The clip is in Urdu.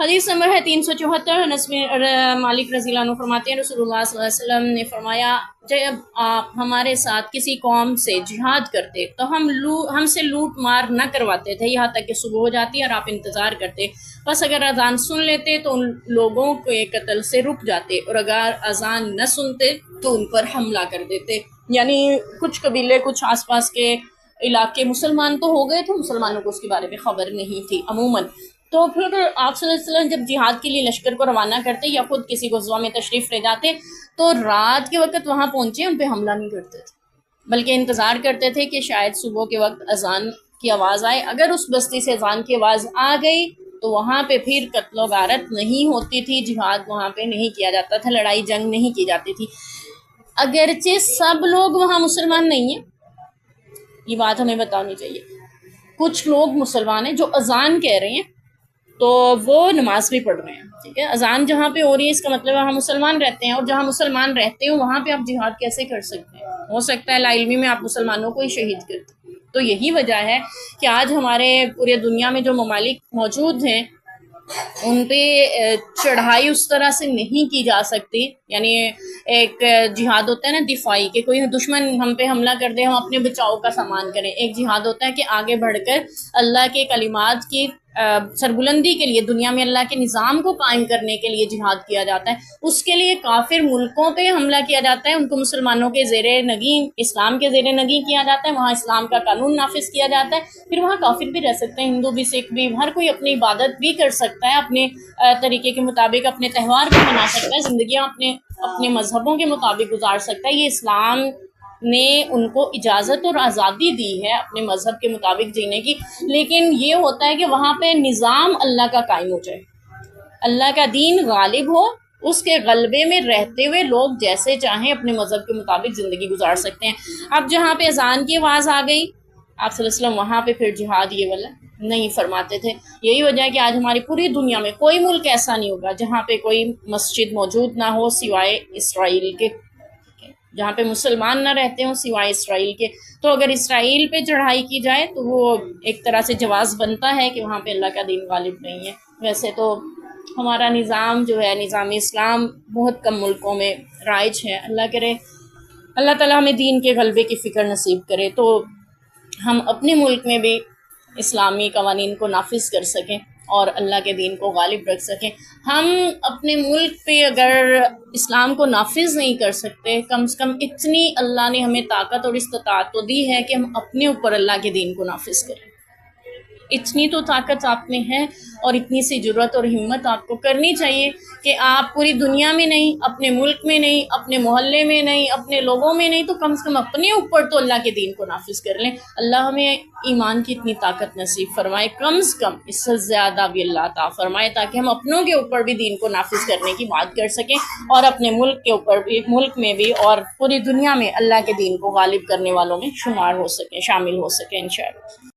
حدیث نمبر ہے 374۔ انس بن مالک رضی اللہ عنہ فرماتے ہیں رسول اللہ صلی اللہ علیہ وسلم نے فرمایا جب آپ ہمارے ساتھ کسی قوم سے جہاد کرتے تو ہم سے لوٹ مار نہ کرواتے تھے یہاں تک کہ صبح ہو جاتی اور آپ انتظار کرتے، بس اگر اذان سن لیتے تو ان لوگوں کے قتل سے رک جاتے اور اگر اذان نہ سنتے تو ان پر حملہ کر دیتے۔ یعنی کچھ قبیلے، کچھ آس پاس کے علاقے مسلمان تو ہو گئے تھے، مسلمانوں کو اس کے بارے میں خبر نہیں تھی عموماً۔ تو پھر آپ صلی اللہ علیہ وسلم جب جہاد کے لیے لشکر کو روانہ کرتے یا خود کسی غزوہ میں تشریف لے جاتے تو رات کے وقت وہاں پہنچے ان پہ حملہ نہیں کرتے تھے، بلکہ انتظار کرتے تھے کہ شاید صبح کے وقت اذان کی آواز آئے۔ اگر اس بستی سے اذان کی آواز آ گئی تو وہاں پہ پھر قتل و غارت نہیں ہوتی تھی، جہاد وہاں پہ نہیں کیا جاتا تھا، لڑائی جنگ نہیں کی جاتی تھی۔ اگرچہ سب لوگ وہاں مسلمان نہیں ہیں، یہ بات ہمیں بتانی چاہیے، کچھ لوگ مسلمان ہیں جو اذان کہہ رہے ہیں تو وہ نماز بھی پڑھ رہے ہیں، ٹھیک ہے۔ اذان جہاں پہ ہو رہی ہے اس کا مطلب وہاں مسلمان رہتے ہیں، اور جہاں مسلمان رہتے ہیں وہاں پہ آپ جہاد کیسے کر سکتے ہیں؟ ہو سکتا ہے لا علمی میں آپ مسلمانوں کو ہی شہید کرتے۔ تو یہی وجہ ہے کہ آج ہمارے پورے دنیا میں جو ممالک موجود ہیں ان پہ چڑھائی اس طرح سے نہیں کی جا سکتی، یعنی ایک جہاد ہوتا ہے نا دفاعی، کہ کوئی دشمن ہم پہ حملہ کر دے ہم اپنے بچاؤ کا سامان کریں، ایک جہاد ہوتا ہے کہ آگے بڑھ کر اللہ کے کلمات کی سربلندی کے لیے، دنیا میں اللہ کے نظام کو قائم کرنے کے لیے جہاد کیا جاتا ہے۔ اس کے لیے کافر ملکوں پہ حملہ کیا جاتا ہے، ان کو مسلمانوں کے زیر نگین، اسلام کے زیر نگین کیا جاتا ہے، وہاں اسلام کا قانون نافذ کیا جاتا ہے، پھر وہاں کافر بھی رہ سکتے ہیں، ہندو بھی، سکھ بھی، ہر کوئی اپنی عبادت بھی کر سکتا ہے، اپنے طریقے کے مطابق اپنے تہوار بھی منا سکتا ہے، زندگیاں اپنے مذہبوں کے مطابق گزار سکتا ہے۔ یہ اسلام نے ان کو اجازت اور آزادی دی ہے اپنے مذہب کے مطابق جینے کی، لیکن یہ ہوتا ہے کہ وہاں پہ نظام اللہ کا قائم ہو جائے، اللہ کا دین غالب ہو، اس کے غلبے میں رہتے ہوئے لوگ جیسے چاہیں اپنے مذہب کے مطابق زندگی گزار سکتے ہیں۔ اب جہاں پہ اذان کی آواز آ گئی آپ صلی اللہ علیہ وسلم وہاں پہ پھر جہاد یہ والا نہیں فرماتے تھے۔ یہی وجہ ہے کہ آج ہماری پوری دنیا میں کوئی ملک ایسا نہیں ہوگا جہاں پہ کوئی مسجد موجود نہ ہو سوائے اسرائیل کے، جہاں پہ مسلمان نہ رہتے ہوں سوائے اسرائیل کے۔ تو اگر اسرائیل پہ چڑھائی کی جائے تو وہ ایک طرح سے جواز بنتا ہے کہ وہاں پہ اللہ کا دین غالب نہیں ہے۔ ویسے تو ہمارا نظام جو ہے، نظام اسلام بہت کم ملکوں میں رائج ہے۔ اللہ کرے اللہ تعالیٰ ہمیں دین کے غلبے کی فکر نصیب کرے تو ہم اپنے ملک میں بھی اسلامی قوانین کو نافذ کر سکیں اور اللہ کے دین کو غالب رکھ سکیں۔ ہم اپنے ملک پہ اگر اسلام کو نافذ نہیں کر سکتے، کم سے کم اتنی اللہ نے ہمیں طاقت اور استطاعت تو دی ہے کہ ہم اپنے اوپر اللہ کے دین کو نافذ کریں۔ اتنی تو طاقت آپ میں ہے اور اتنی سی جرأت اور ہمت آپ کو کرنی چاہیے کہ آپ پوری دنیا میں نہیں، اپنے ملک میں نہیں، اپنے محلے میں نہیں، اپنے لوگوں میں نہیں، تو کم سے کم اپنے اوپر تو اللہ کے دین کو نافذ کر لیں۔ اللہ ہمیں ایمان کی اتنی طاقت نصیب فرمائے، کم سے کم اس سے زیادہ بھی اللہ عطا فرمائے، تاکہ ہم اپنوں کے اوپر بھی دین کو نافذ کرنے کی بات کر سکیں اور اپنے ملک کے اوپر بھی، ملک میں بھی اور پوری دنیا میں اللہ کے دین کو غالب کرنے والوں میں شمار ہو سکیں، شامل ہو سکیں انشاءاللہ۔